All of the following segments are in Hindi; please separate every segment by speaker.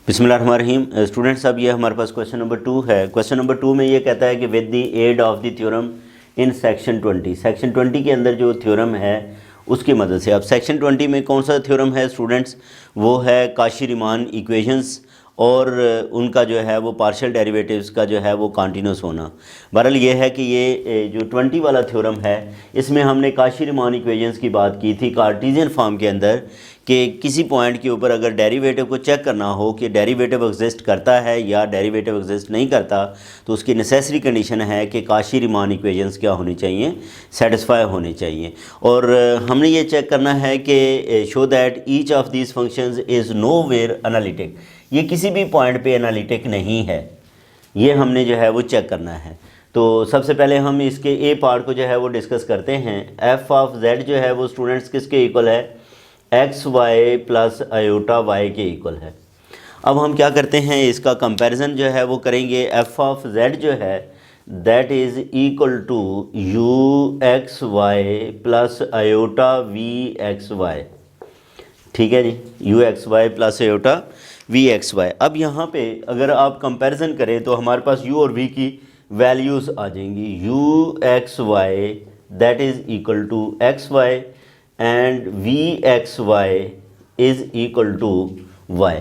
Speaker 1: बिस्मिल्लाहिर्रहमानिर्रहीम। स्टूडेंट्स, अब ये हमारे पास क्वेश्चन नंबर 2 है। क्वेश्चन नंबर 2 में ये कहता है कि with the aid of the theorem in section 20 के अंदर जो थ्योरम है उसकी मदद से। अब सेक्शन 20 में कौन सा थ्योरम है स्टूडेंट्स? वो है काशी-रीमान इक्वेशंस और उनका जो है वो पार्शियल डेरिवेटिव्स का जो है वो कॉन्टीन्यूस होना। बहरहाल ये है कि ये जो 20 वाला थ्योरम है इसमें हमने काशी-रीमान इक्वेशंस की बात की थी कार्टेशियन फॉर्म के अंदर कि किसी पॉइंट के ऊपर अगर डेरिवेटिव को चेक करना हो कि डेरिवेटिव एग्जिस्ट करता है या डेरिवेटिव एग्जिस्ट नहीं करता, तो उसकी नेसेसरी कंडीशन है कि काशी-रीमान इक्वेशंस क्या होनी चाहिए, सेटिस्फाई होने चाहिए। और हमने ये चेक करना है कि show that each of these functions is nowhere analytic. ये किसी भी पॉइंट पे एनालिटिक नहीं है, ये हमने जो है वो चेक करना है। तो सबसे पहले हम इसके ए पार्ट को जो है वो डिस्कस करते हैं। एफ ऑफ जेड जो है वो स्टूडेंट्स किसके इक्वल है? X y plus iota y के इक्वल है। अब हम क्या करते हैं, इसका कंपैरिजन जो है वो करेंगे। एफ ऑफ जेड जो है that is equal to u x y plus iota v x y. ठीक है जी, u x y plus iota v x y. अब यहाँ पे अगर आप कंपैरिजन करें तो हमारे पास यू और वी की वैल्यूज़ आ जाएंगी। U x y that is equal to x y and v x y is equal to y.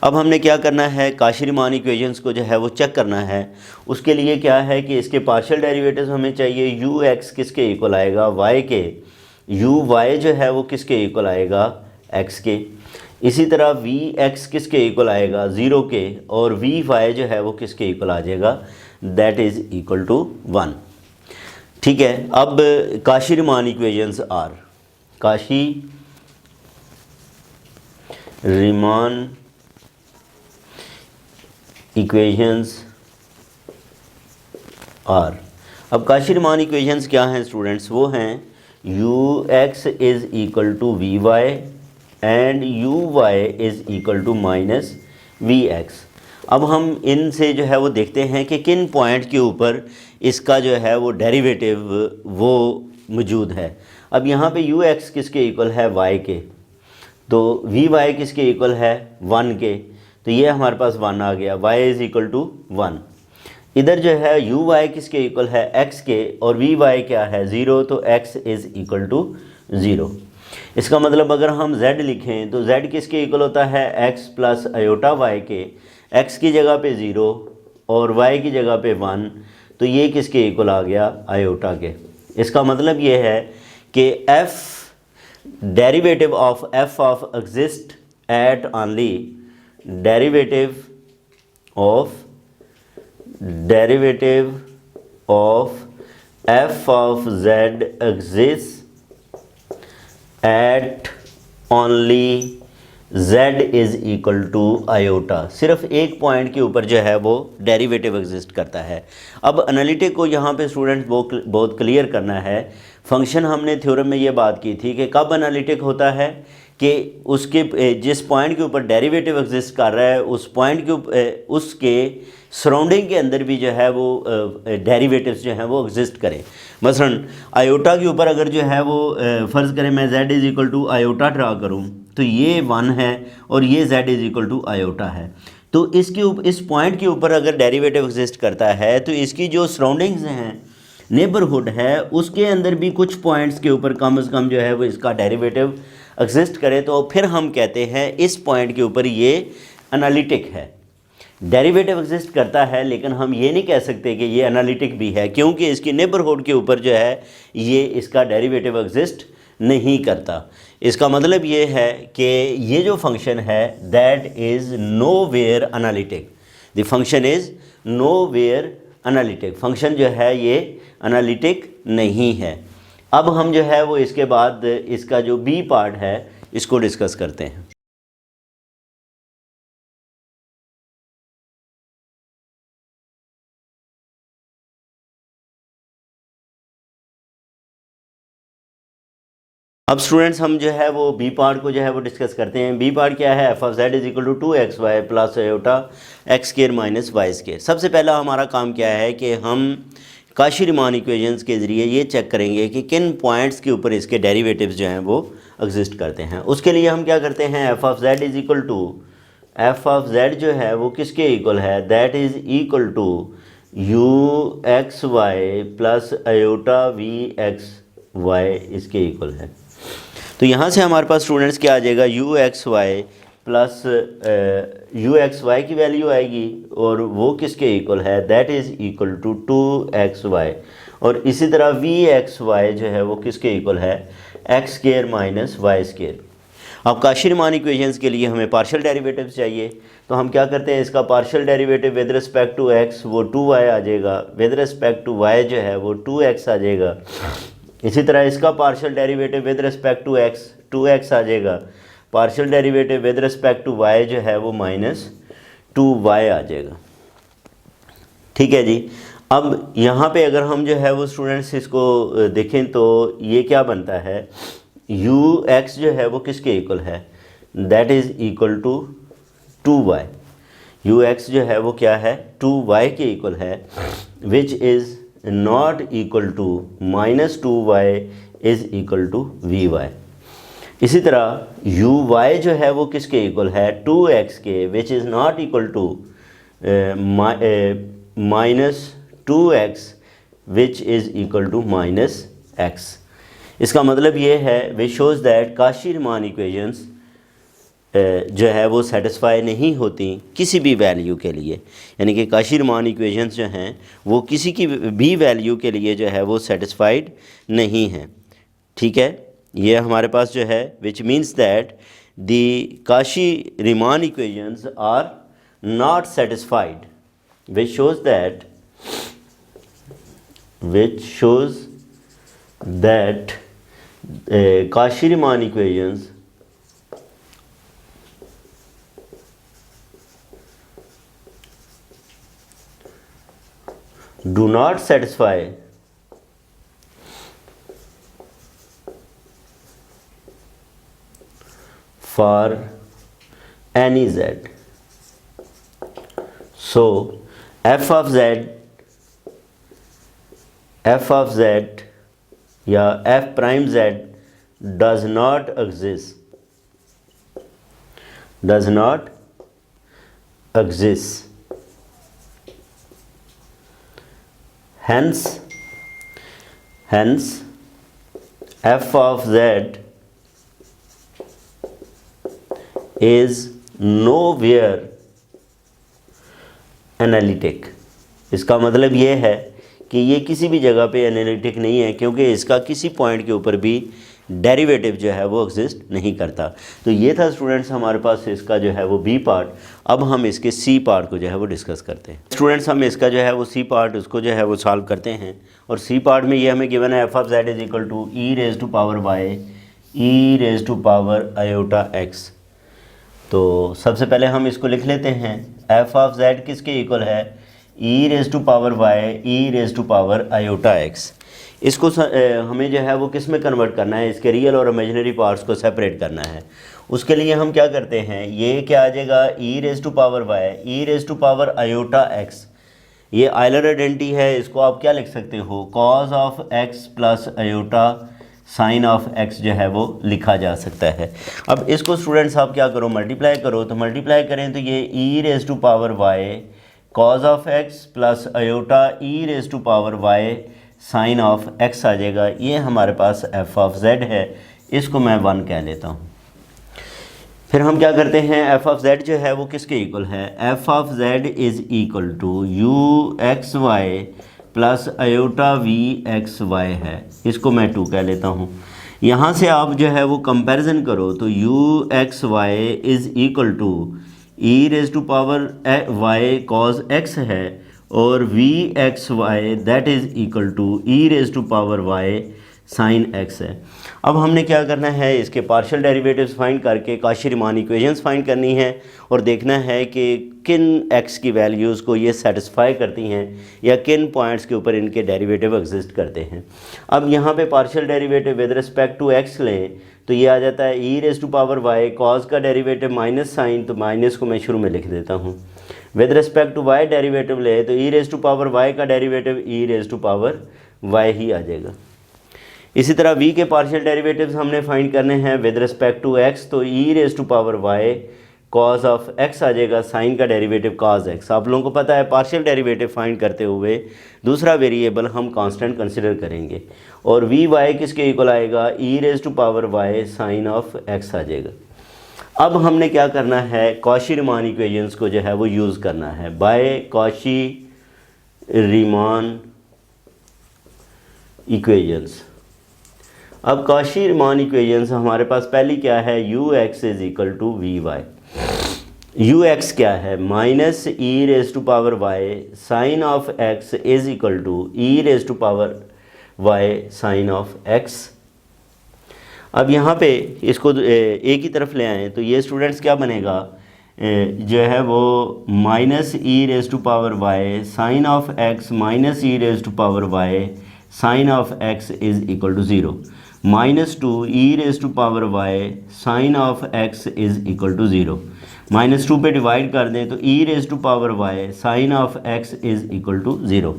Speaker 1: अब हमने क्या करना है, काशी-रीमान इक्वेशंस को जो है वो चेक करना है। उसके लिए क्या है कि इसके पार्शियल डेरिवेटिव्स हमें चाहिए। यू एक्स किसके इक्वल आएगा? वाई के। यू वाई जो है वो किसके इक्वल आएगा? एक्स के। इसी तरह वी एक्स किसके इक्वल आएगा? ज़ीरो के। और वी वाई जो है वो किसके इक्वल आ जाएगा? That is equal to 1। ठीक है। अब Cauchy Riemann equations are, Cauchy Riemann equations are. अब काशी-रीमान इक्वेशंस क्या हैं स्टूडेंट्स? वो हैं u x is equal to v y and u y is equal to minus v x. अब हम इनसे जो है वो देखते हैं कि किन पॉइंट के ऊपर इसका जो है वो डेरिवेटिव वो मौजूद है। अब यहाँ पे यू एक्स किसके इक्वल है? वाई के। तो वी वाई किसके इक्वल है? 1 के। तो ये हमारे पास 1 आ गया, y इज़ इक्वल टू 1। इधर जो है यू वाई किसके इक्वल है? x के। और वी वाई क्या है? 0। तो x इज़ इक्वल टू 0। इसका मतलब अगर हम z लिखें तो z किसके इक्वल होता है? x प्लस आयोटा y के। x की जगह पे 0 और y की जगह पे 1, तो ये किसके इक्वल आ गया? आयोटा के। इसका मतलब ये है कि f derivative of f of exist at only derivative of f of z exist at only z is equal to iota. सिर्फ एक पॉइंट के ऊपर जो है वो डेरिवेटिव एग्जिस्ट करता है। अब एनालिटिक को यहाँ पे स्टूडेंट्स बहुत क्लियर करना है। फंक्शन हमने थ्योरम में ये बात की थी कि कब एनालिटिक होता है कि उसके जिस पॉइंट के ऊपर डेरिवेटिव एग्जिस्ट कर रहा है उस पॉइंट के उसके सराउंडिंग के अंदर भी जो है वो डेरिवेटिव्स जो हैं वो एग्जिस्ट करें। मसलन आयोटा के ऊपर अगर जो है वो फ़र्ज़ करें मैं z is equal to iota draw करूँ तो ये 1 है और ये z is equal to iota है। तो इसके ऊपर इस पॉइंट के ऊपर अगर डेरिवेटिव एग्जिस्ट करता है तो इसकी जो सराउंडिंग्स हैं, नेबरहुड है, उसके अंदर भी कुछ पॉइंट्स के ऊपर कम से कम जो है वो इसका डेरिवेटिव एग्जिस्ट करे तो फिर हम कहते हैं इस पॉइंट के ऊपर ये एनालिटिक है। डेरिवेटिव एग्जिस्ट करता है लेकिन हम ये नहीं कह सकते कि ये एनालिटिक भी है, क्योंकि इसकी नेबरहुड के ऊपर जो है ये इसका डेरिवेटिव एग्जिस्ट नहीं करता। इसका मतलब ये है कि ये जो फंक्शन है that is nowhere analytic. The function is nowhere analytic. Function जो है ये एनालिटिक नहीं है। अब हम जो है वो इसके बाद इसका जो बी पार्ट है इसको डिस्कस करते हैं। अब स्टूडेंट्स हम जो है वो बी पार्ट को जो है वो डिस्कस करते हैं। बी पार्ट क्या है? F of z is equal to 2x y plus iota x square minus y square. सबसे पहला हमारा काम क्या है कि हम काशी-रीमान इक्वेशंस के ज़रिए ये चेक करेंगे कि किन पॉइंट्स के ऊपर इसके डेरिवेटिव्स जो हैं वो एग्जिस्ट करते हैं। उसके लिए हम क्या करते हैं? F of z is equal to f of z जो है वो किसके इक्वल है, that is equal to u x y plus iota v x y इसके इक्वल है। तो यहाँ से हमारे पास स्टूडेंट्स क्या आ जाएगा, u x y plus u x y की वैल्यू आएगी और वो किसके इक्वल है, that is equal to 2xy। और इसी तरह वी एक्स वाई जो है वो किसके इक्वल है, x square minus y square. अब काशी-रीमान इक्वेशंस के लिए हमें पार्शियल डेरिवेटिव चाहिए, तो हम क्या करते हैं, इसका partial derivative with respect to x वो 2y आ जाएगा, विद रिस्पेक्ट टू y जो है वो 2x आ जाएगा। इसी तरह इसका partial derivative with respect to x 2x आ जाएगा, partial derivative with respect to y जो है वो -2y आ जाएगा। ठीक है जी। अब यहाँ पे अगर हम जो है वो स्टूडेंट्स इसको देखें तो ये क्या बनता है, यू एक्स जो है वो किसके इक्वल है, that is equal to 2y। U x जो है वो क्या है, 2y के इक्वल है, which is not equal to -2y is equal to v. इसी तरह यू वाई जो है वो किसके इक्वल है, 2x के, which is not equal to -2x which is equal to -x। इसका मतलब ये है which shows that Cauchy Riemann equations जो है वो सेटिस्फाई नहीं होती किसी भी वैल्यू के लिए, यानी कि काशी-रीमान इक्वेशंस जो हैं वो किसी की भी वैल्यू के लिए जो है वो सेटिस्फाइड नहीं हैं। ठीक है, ये हमारे पास जो है which means that the Cauchy Riemann equations are not satisfied, which shows that Cauchy Riemann equations do not satisfy for any z. So f of z या f prime z does not exist, hence f of z is nowhere analytic. इसका मतलब ये है कि ये किसी भी जगह पे एनालिटिक नहीं है, क्योंकि इसका किसी पॉइंट के ऊपर भी डेरिवेटिव जो है वो एग्जिस्ट नहीं करता। तो ये था स्टूडेंट्स हमारे पास इसका जो है वो बी पार्ट। अब हम इसके सी पार्ट को जो है वो डिस्कस करते हैं। स्टूडेंट्स हम इसका जो है वो सी पार्ट उसको जो है वो सॉल्व करते हैं, और सी पार्ट में ये हमें गिवन है f of z is equal to e raise to power y e raise to power iota x. तो सबसे पहले हम इसको लिख लेते हैं, एफ ऑफ जेड किसके इक्वल है, e raise to power y e raise to power iota x. इसको हमें जो है वो किस में कन्वर्ट करना है, इसके रियल और इमेजिनरी पार्ट्स को सेपरेट करना है। उसके लिए हम क्या करते हैं, ये क्या आ जाएगा, e raise to power y e raise to power iota x. ये आयलर आइडेंटिटी है, इसको आप क्या लिख सकते हो, cos of x plus iota sine of x जो है वो लिखा जा सकता है। अब इसको स्टूडेंट्स आप क्या करो, मल्टीप्लाई करो। तो मल्टीप्लाई करें तो ये e raise to power y cos of x plus iota e raise to power y sine of x आ जाएगा। ये हमारे पास एफ ऑफ जेड है, इसको मैं 1 कह लेता हूँ। फिर हम क्या करते हैं, एफ ऑफ जेड जो है वो किसके इक्वल है, f of z is equal to u x y plus iota v x y है, इसको मैं 2 कह लेता हूँ। यहाँ से आप जो है वो कंपैरिजन करो तो u x y is equal to e raise to power y cos x है, और v x y that is equal to e raise to power y sine x है। अब हमने क्या करना है, इसके पार्शियल डेरिवेटिव्स फाइंड करके काशी-रीमान इक्वेशंस फाइंड करनी है और देखना है कि किन एक्स की वैल्यूज़ को ये सेटिस्फाई करती हैं या किन पॉइंट्स के ऊपर इनके डेरिवेटिव एग्जिस्ट करते हैं। अब यहाँ पे partial derivative with respect to x लें तो ये आ जाता है e raise to power y, cos का डेरिवेटिव माइनस साइन, तो माइनस को मैं शुरू में लिख देता हूँ। With respect to y derivative ले तो e raise to power y का derivative e raise to power y ही आ जाएगा। इसी तरह v के पार्शियल डेरिवेटिव्स हमने फाइंड करने हैं विद रिस्पेक्ट टू x, तो e raise to power y cos of x आ जाएगा, साइन का डेरिवेटिव कॉज एक्स। आप लोगों को पता है पार्शियल डेरिवेटिव फाइंड करते हुए दूसरा वेरिएबल हम कांस्टेंट कंसिडर करेंगे, और वी वाई किसके इक्वल आएगा, e raise to power y sine of x आ जाएगा। अब हमने क्या करना है, कॉशी रीमान इक्वेशंस को जो है वो यूज़ करना है, बाय कॉशी रीमान इक्वेशंस। अब कॉशी रीमान इक्वेशंस हमारे पास पहली क्या है, u x is equal to v y. U x क्या है, minus e raise to power y sine of x is equal to e raise to power y sine of x. अब यहाँ पे इसको एक ही तरफ ले आएँ तो ये स्टूडेंट्स क्या बनेगा, जो है वो minus e raise to power y sine of x minus e raise to power y sine of x is equal to 0, minus 2 e raise to power y sine of x is equal to 0। Minus 2 पे डिवाइड कर दें तो e raise to power y sine of x is equal to 0।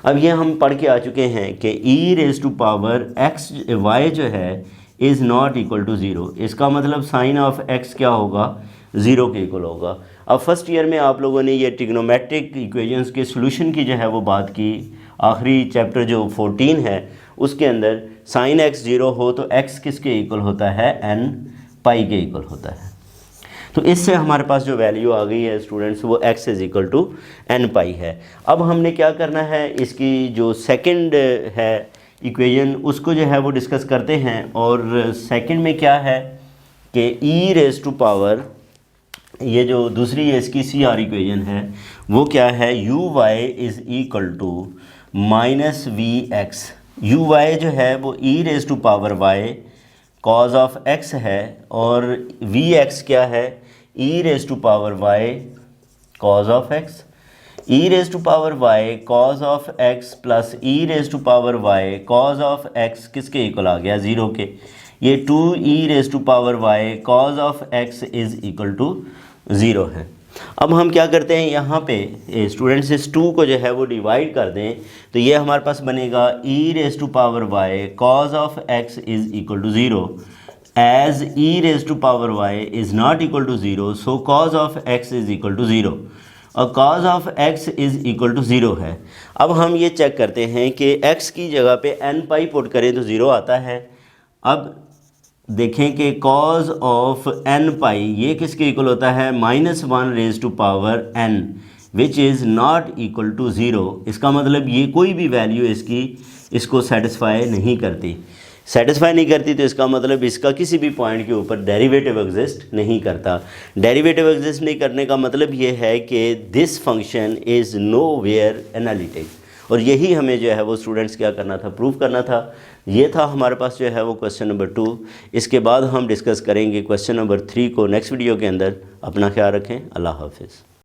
Speaker 1: अब ये हम पढ़ के आ चुके हैं कि e raise to power x y जो है इज़ नॉट इक्वल टू 0। इसका मतलब साइन ऑफ एक्स क्या होगा, 0 के इक्वल होगा। अब फर्स्ट ईयर में आप लोगों ने ये ट्रिग्नोमेट्रिक इक्वेशंस के सॉल्यूशन की जो है वो बात की, आखिरी चैप्टर जो 14 है उसके अंदर साइन एक्स 0 हो तो एक्स किसके इक्वल होता है, n पाई के इक्वल होता है। तो इससे हमारे पास जो वैल्यू आ गई है स्टूडेंट्स वो x is equal to n pi है। अब हमने क्या करना है, इसकी जो सेकंड है इक्वेशन उसको जो है वो डिस्कस करते हैं। और सेकंड में क्या है कि e रेज टू पावर, ये जो दूसरी है इसकी सी आर इक्वेशन है वो क्या है, u y is equal to minus v x. U y जो है वो e raise to power y cos of x है, और वी एक्स क्या है, e raise to power y cos of x. E raise to power y cos of x plus e raise to power y cos of x किसके इक्वल आ गया, 0 के। ये 2 e raise to power y cos of x is equal to 0 है। अब हम क्या करते हैं, यहाँ पे स्टूडेंट्स इस 2 को जो है वो डिवाइड कर दें तो ये हमारे पास बनेगा e raise to power y cos of x is equal to 0। As e raise to power y is not equal to 0 so cos of x is equal to 0, और cos of x is equal to 0 है। अब हम ये चेक करते हैं कि x की जगह पे n पाई पुट करें तो 0 आता है। अब देखें कि कॉज ऑफ n पाई ये किसके इक्वल होता है, -1 raise to power n which is not equal to 0। इसका मतलब ये कोई भी वैल्यू इसको सेटिस्फाई नहीं करती। तो इसका मतलब इसका किसी भी पॉइंट के ऊपर डेरिवेटिव एग्जिस्ट नहीं करता। डेरिवेटिव एग्जिस्ट नहीं करने का मतलब ये है कि this function is nowhere analytic, और यही हमें जो है वो स्टूडेंट्स क्या करना था, प्रूव करना था। ये था हमारे पास जो है वो क्वेश्चन नंबर 2। इसके बाद हम डिस्कस करेंगे क्वेश्चन नंबर 3 को नेक्स्ट वीडियो के अंदर। अपना ख्याल रखें, अल्लाह हाफिज़।